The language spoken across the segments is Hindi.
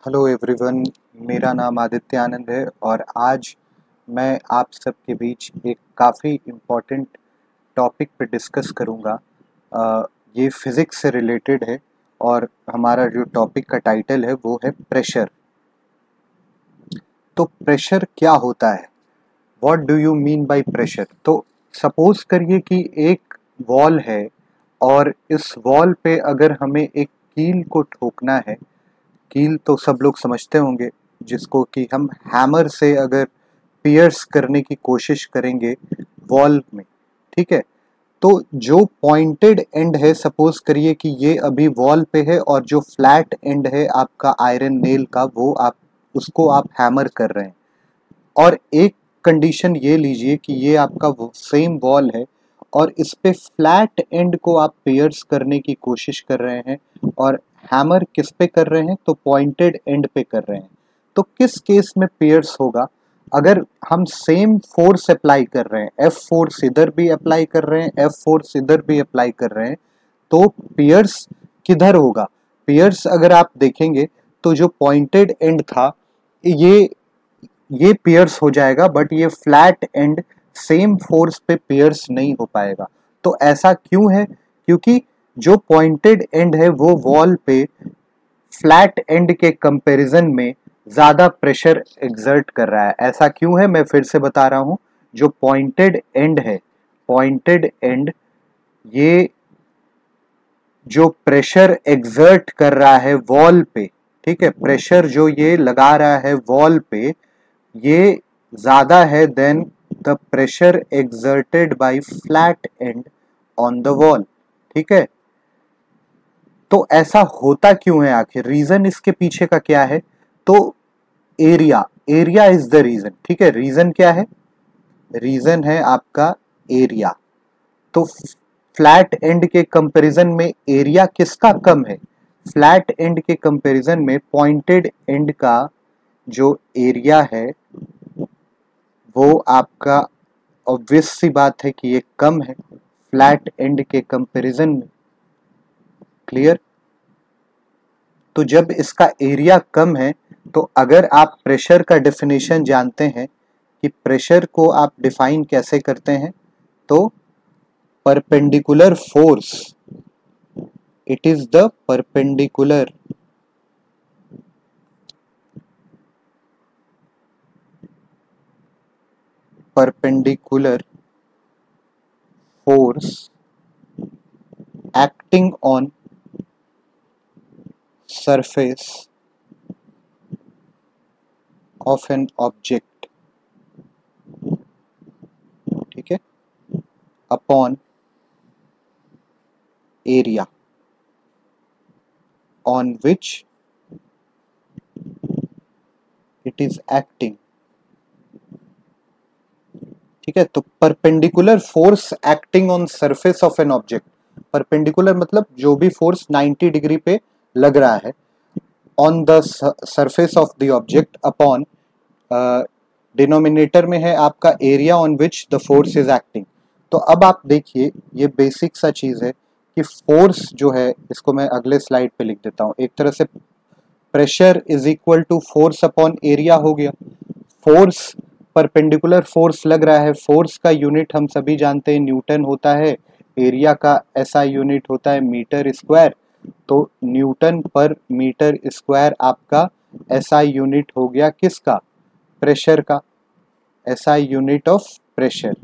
हेलो एवरीवन, मेरा नाम आदित्य आनंद है और आज मैं आप सबके बीच एक काफ़ी इम्पोर्टेंट टॉपिक पे डिस्कस करूँगा। ये फिज़िक्स से रिलेटेड है और हमारा जो टॉपिक का टाइटल है वो है प्रेशर। तो प्रेशर क्या होता है? What do you mean by pressure? तो सपोज करिए कि एक वॉल है और इस वॉल पे अगर हमें एक कील को ठोकना है। कील तो सब लोग समझते होंगे, जिसको कि हम हैमर से अगर पियर्स करने की कोशिश करेंगे वॉल में, ठीक है। तो जो पॉइंटेड एंड है, सपोज करिए कि ये अभी वॉल पे है और जो फ्लैट एंड है आपका आयरन नेल का, वो आप उसको आप हैमर कर रहे हैं। और एक कंडीशन ये लीजिए कि ये आपका सेम वॉल है और इस पे फ्लैट एंड को आप पियर्स करने की कोशिश कर रहे हैं और हैमर किस पे कर रहे हैं? तो पॉइंटेड एंड पे कर रहे हैं। तो किस केस में पियर्स होगा? अगर हम सेम फोर्स अप्लाई कर रहे हैं, एफ फोर्स इधर भी अप्लाई कर रहे हैं, एफ फोर्स इधर भी अप्लाई कर रहे हैं, तो पियर्स किधर होगा? पियर्स अगर आप देखेंगे तो जो पॉइंटेड एंड था ये पियर्स हो जाएगा, बट ये फ्लैट एंड सेम फोर्स पे पियर्स नहीं हो पाएगा। तो ऐसा क्यों है? क्योंकि जो पॉइंटेड एंड है वो वॉल पे फ्लैट एंड के कंपैरिजन में ज्यादा प्रेशर एक्सर्ट कर रहा है। ऐसा क्यों है, मैं फिर से बता रहा हूं। जो पॉइंटेड एंड है, पॉइंटेड एंड, ये जो प्रेशर एक्सर्ट कर रहा है वॉल पे, ठीक है, प्रेशर जो ये लगा रहा है वॉल पे, ये ज्यादा है then the pressure exerted by flat end on the wall, ठीक है। तो ऐसा होता क्यों है? आखिर रीजन इसके पीछे का क्या है? तो area, area is the region, ठीक है। रीजन क्या है? रीजन है आपका एरिया। तो फ्लैट एंड के कंपैरिजन में एरिया किसका कम है? फ्लैट एंड के कंपैरिजन में पॉइंटेड एंड का जो एरिया है वो आपका, ऑब्वियस सी बात है कि ये कम है फ्लैट एंड के कंपैरिजन में। क्लियर? तो जब इसका एरिया कम है, तो अगर आप प्रेशर का डेफिनेशन जानते हैं कि प्रेशर को आप डिफाइन कैसे करते हैं, तो perpendicular force, it is the perpendicular force acting on surface of an object, ठीक है, upon area on which it is acting, ठीक है। तो perpendicular force acting on surface of an object, perpendicular मतलब जो भी फोर्स 90 डिग्री पे लग रहा है on the surface of the object upon, denominator में है आपका area on which the force is acting. तो अब आप देखिए, ये बेसिक सा चीज है कि फोर्स जो है, इसको मैं अगले स्लाइड पे लिख देता हूं। एक तरह से pressure is equal to force upon area हो गया। फोर्स, परपेंडिकुलर फोर्स लग रहा है, फोर्स का यूनिट हम सभी जानते हैं न्यूटन होता है, एरिया का एसआई यूनिट होता है मीटर स्क्वायर। तो न्यूटन पर मीटर स्क्वायर आपका एसआई यूनिट हो गया किसका? प्रेशर का। SI unit of pressure,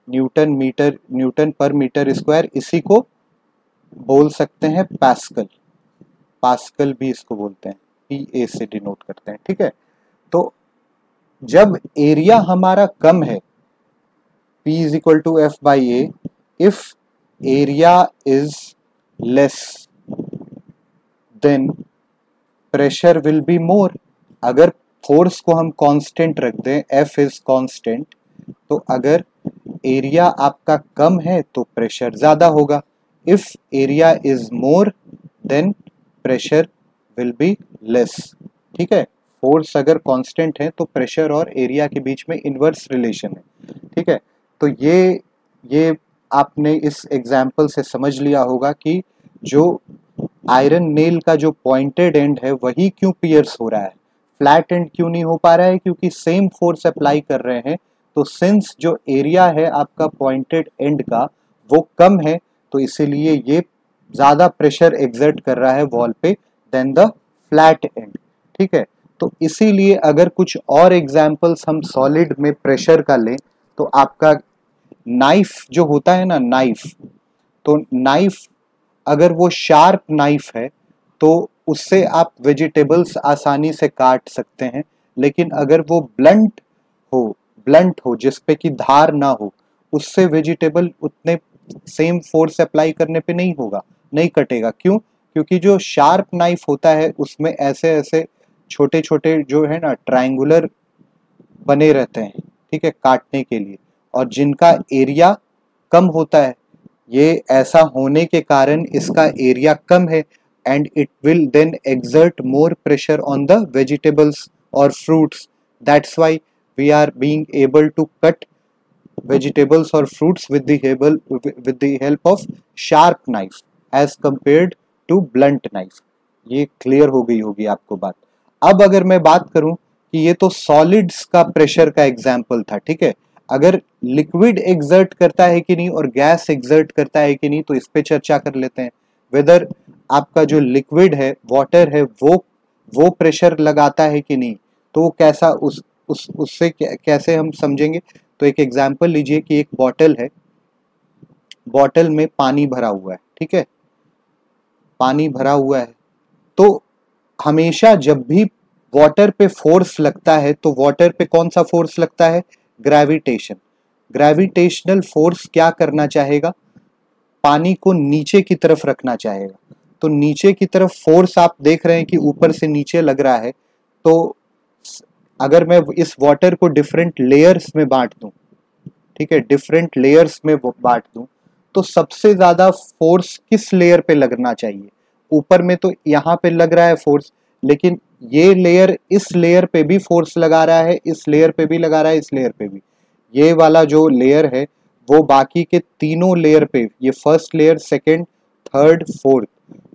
Newton पर मीटर स्क्वायर, इसी को बोल सकते हैं पास्कल। पास्कल भी इसको बोलते हैं, पीए से डिनोट करते हैं, ठीक है। तो जब एरिया हमारा कम है, P is equal to F by A, if area is less then pressure will be more. अगर फोर्स को हम कांस्टेंट रख दें, F इज कांस्टेंट, तो अगर एरिया आपका कम है तो प्रेशर ज्यादा होगा। If area is more than pressure will be less, ठीक है। फोर्स अगर कांस्टेंट है तो प्रेशर और एरिया के बीच में इनवर्स रिलेशन है, ठीक है। तो ये आपने इस एग्जाम्पल से समझ लिया होगा कि जो आयरन नेल का जो पॉइंटेड एंड है वही क्यों पियर्स हो रहा है, फ्लैट एंड क्यों नहीं हो पा रहा है? क्योंकि सेम फोर्स अप्लाई कर रहे हैं। तो सिंस जो एरिया है आपका पॉइंटेड एंड का वो कम है, तो इसीलिए ये ज़्यादा प्रेशर एक्सर्ट कर रहा है वॉल पे देन द फ्लैट एंड। ठीक है, तो इसीलिए अगर कुछ और एग्जाम्पल्स हम सॉलिड में प्रेशर का लें तो आपका नाइफ जो होता है ना, नाइफ, तो नाइफ अगर वो शार्प नाइफ है तो उससे आप वेजिटेबल्स आसानी से काट सकते हैं, लेकिन अगर वो ब्लंट हो जिसपे कि धार ना हो, उससे वेजिटेबल उतने सेम फोर्स अप्लाई करने पे नहीं होगा, नहीं कटेगा। क्यों? क्योंकि जो शार्प नाइफ होता है उसमें ऐसे ऐसे छोटे छोटे जो है ना ट्रायंगुलर बने रहते हैं, ठीक है, काटने के लिए, और जिनका एरिया कम होता है। ये ऐसा होने के कारण इसका एरिया कम है and it will then exert more pressure on the vegetables or fruits. That's why we are being able to cut vegetables or fruits with the help of sharp knife as compared to blunt knife. ये क्लियर हो गई होगी आपको बात। अब अगर मैं बात करूं कि ये तो सॉलिड्स का प्रेशर का एग्जाम्पल था, ठीक है, अगर लिक्विड एक्सर्ट करता है कि नहीं और गैस एक्सर्ट करता है कि नहीं, तो इस पे चर्चा कर लेते हैं। वेदर आपका जो लिक्विड है, वाटर है, वो प्रेशर लगाता है कि नहीं, तो वो कैसा उससे कैसे हम समझेंगे? तो एक एग्जाम्पल लीजिए कि एक बॉटल है, बॉटल में पानी भरा हुआ है, ठीक है, पानी भरा हुआ है, तो हमेशा जब भी वाटर पे फोर्स लगता है तो वाटर पे कौन सा फोर्स लगता है? ग्रेविटेशन। ग्रेविटेशनल फोर्स क्या करना चाहेगा? पानी को नीचे की तरफ रखना चाहेगा। तो नीचे की तरफ फोर्स आप देख रहे हैं कि ऊपर से नीचे लग रहा है। तो अगर मैं इस वाटर को डिफरेंट लेयर्स में बांट दूं, ठीक है, डिफरेंट लेयर्स में बांट दूं, तो सबसे ज्यादा फोर्स किस लेयर पे लगना चाहिए? ऊपर में तो यहाँ पे लग रहा है फोर्स, लेकिन ये लेयर इस लेयर पे भी फोर्स लगा रहा है, इस लेयर पे भी लगा रहा है, इस लेयर पे भी। ये वाला जो लेयर है वो बाकी के तीनों लेयर पे, ये first layer, second, third, fourth,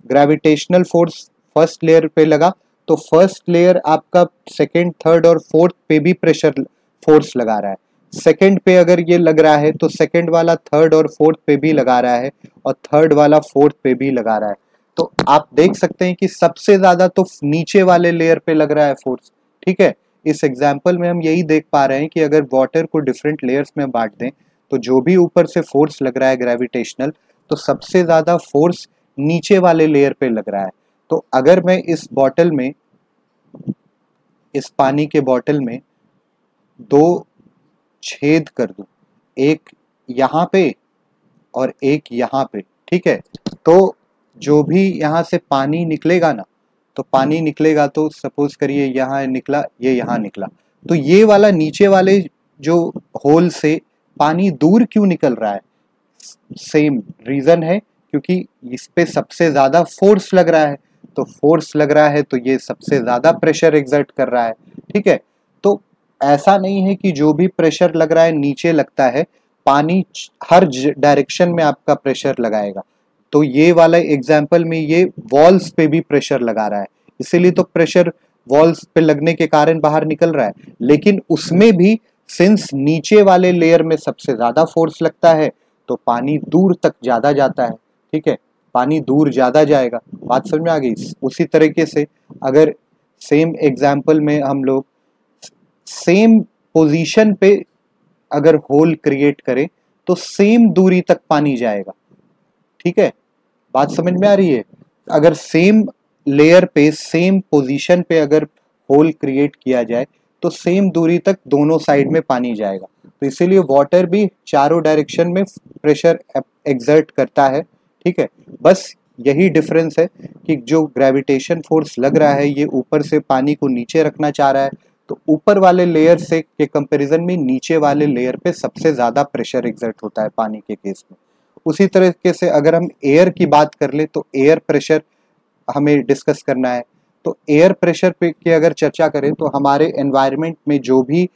gravitational force first layer पे लगा, तो फर्स्ट लेयर आपका सेकंड, थर्ड और फोर्थ पे भी प्रेशर फोर्स लगा रहा है। सेकंड पे अगर ये लग रहा है तो सेकंड वाला थर्ड और फोर्थ पे भी लगा रहा है, और थर्ड वाला फोर्थ पे भी लगा रहा है। तो आप देख सकते हैं कि सबसे ज्यादा तो नीचे वाले लेयर पे लग रहा है फोर्स, ठीक है। इस एग्जाम्पल में हम यही देख पा रहे हैं कि अगर वाटर को डिफरेंट लेयर्स में बांट दें तो जो भी ऊपर से फोर्स लग रहा है ग्रेविटेशनल, तो सबसे ज्यादा फोर्स नीचे वाले लेयर पे लग रहा है। तो अगर मैं इस बॉटल में, इस पानी के बॉटल में दो छेद कर दूं, एक यहाँ पे और एक यहाँ पे, ठीक है, तो जो भी यहाँ से पानी निकलेगा ना, तो पानी निकलेगा तो सपोज करिए यहाँ निकला, ये यहाँ निकला, तो ये वाला नीचे वाले जो होल से पानी दूर क्यों निकल रहा है? सेम रीजन है, क्योंकि इस पे सबसे ज्यादा फोर्स लग रहा है, तो फोर्स लग रहा है तो ये सबसे ज्यादा प्रेशर एक्सर्ट कर रहा है, ठीक है। तो ऐसा नहीं है कि जो भी प्रेशर लग रहा है नीचे लगता है, पानी हर डायरेक्शन में आपका प्रेशर लगाएगा। तो ये वाला एग्जाम्पल में ये वॉल्स पे भी प्रेशर लगा रहा है, इसीलिए तो प्रेशर वॉल्स पे लगने के कारण बाहर निकल रहा है। लेकिन उसमें भी सिंस नीचे वाले लेयर में सबसे ज्यादा फोर्स लगता है तो पानी दूर तक ज्यादा जाता है, ठीक है, पानी दूर ज्यादा जाएगा। बात समझ में आ गई? उसी तरीके से अगर सेम एग्जाम्पल में हम लोग सेम पोजीशन पे अगर होल क्रिएट करें तो सेम दूरी तक पानी जाएगा, ठीक है, बात समझ में आ रही है? अगर सेम लेयर पे, सेम पोजीशन पे अगर होल क्रिएट किया जाए तो सेम दूरी तक दोनों साइड में पानी जाएगा। तो इसीलिए वाटर भी चारों डायरेक्शन में प्रेशर एक्सर्ट करता है, ठीक है। बस यही डिफरेंस है कि जो ग्रेविटेशन फोर्स लग रहा है ये ऊपर से पानी को नीचे रखना चाह रहा है, तो ऊपर वाले लेयर से के कंपैरिजन में नीचे वाले लेयर पे सबसे ज्यादा प्रेशर एक्सर्ट होता है पानी के केस में। उसी तरीके से अगर हम एयर की बात कर ले तो एयर प्रेशर हमें डिस्कस करना है। तो एयर प्रेशर पे की अगर चर्चा करें तो हमारे एनवायरनमेंट में जो भी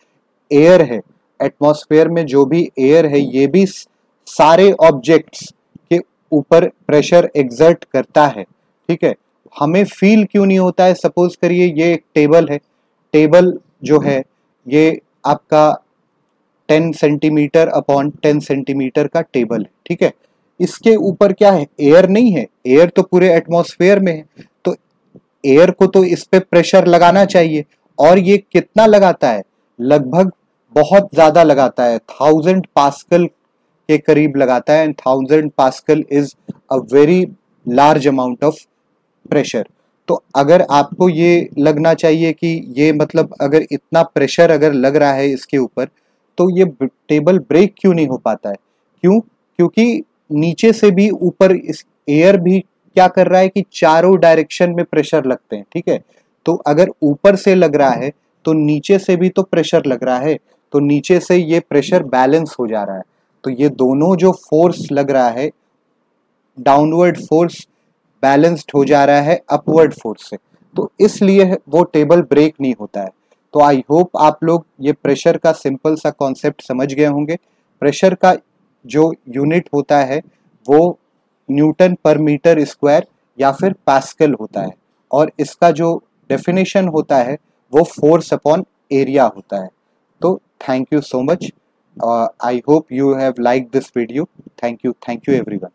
एयर है, एटमॉस्फेयर में जो भी एयर है, ये भी सारे ऑब्जेक्ट्स के ऊपर प्रेशर एक्सर्ट करता है, ठीक है, हमें फील क्यों नहीं होता है? सपोज करिए ये एक टेबल है, टेबल जो है ये आपका 10 सेंटीमीटर अपॉन 10 सेंटीमीटर का टेबल है, ठीक है। इसके ऊपर क्या है? एयर नहीं है, एयर तो पूरे एटमॉस्फेयर में है, तो एयर को तो इस पे प्रेशर लगाना चाहिए, और ये कितना लगाता है? लगभग बहुत ज्यादा लगाता है, 1000 पास्कल के करीब लगाता है, and 1000 pascal is a very large amount of pressure. तो अगर आपको ये लगना चाहिए कि ये मतलब अगर इतना प्रेशर अगर लग रहा है इसके ऊपर, तो ये टेबल ब्रेक क्यों नहीं हो पाता है? क्यों? क्योंकि नीचे से भी ऊपर इस एयर भी क्या कर रहा है कि चारों डायरेक्शन में प्रेशर लगते हैं, ठीक है। तो अगर ऊपर से लग रहा है तो नीचे से भी तो प्रेशर लग रहा है, तो नीचे से ये प्रेशर बैलेंस हो जा रहा है, तो ये दोनों जो फोर्स लग रहा है, डाउनवर्ड फोर्स बैलेंस्ड हो जा रहा है अपवर्ड फोर्स से, तो इसलिए वो टेबल ब्रेक नहीं होता है। तो आई होप आप लोग ये प्रेशर का सिंपल सा कॉन्सेप्ट समझ गए होंगे। प्रेशर का जो यूनिट होता है वो न्यूटन पर मीटर स्क्वायर या फिर पास्कल होता है, और इसका जो डेफिनेशन होता है वो फोर्स अपॉन एरिया होता है। तो thank you so much, I hope you have liked this video. Thank you everyone.